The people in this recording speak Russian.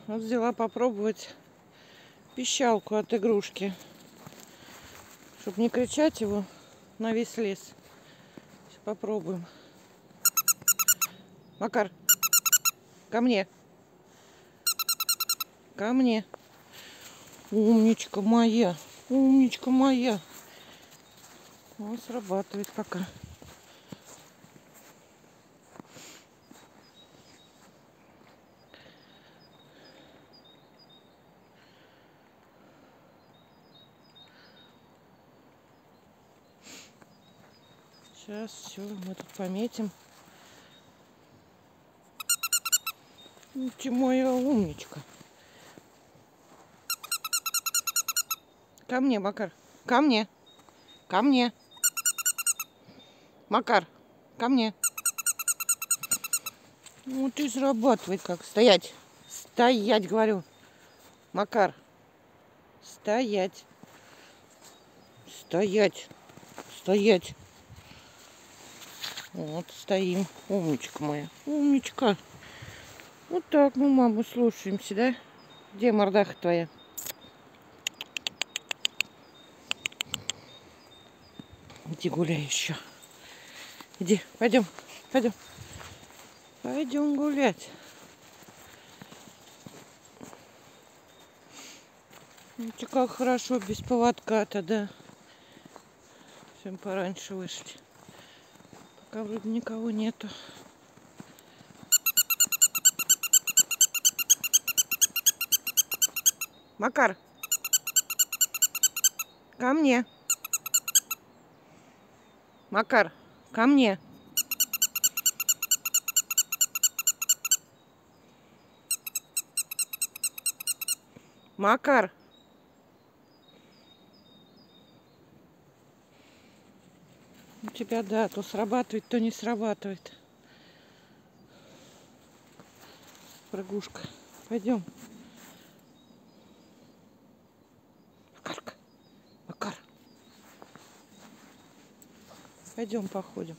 Вот взяла попробовать пищалку от игрушки, чтобы не кричать его на весь лес. Сейчас попробуем. Макар, ко мне. Ко мне. Умничка моя. Умничка моя. Он срабатывает пока. Сейчас все, мы тут пометим. Ну, ты моя умничка. Ко мне, Макар. Ко мне. Ко мне. Макар, ко мне. Ну ты срабатывает как. Стоять. Стоять, говорю. Макар. Стоять. Стоять. Стоять. Вот, стоим. Умничка моя. Умничка. Вот так мы маму слушаемся, да? Где мордаха твоя? Иди гуляй еще. Иди, пойдем, пойдем. Пойдем гулять. Видите, как хорошо без поводка-то, да? Всем пораньше вышли. Пока вроде никого нету. Макар, ко мне. Макар, ко мне. Макар. У тебя, да, то срабатывает, то не срабатывает. Прыгушка. Пойдем. Макарка. Макар. Пойдем походим.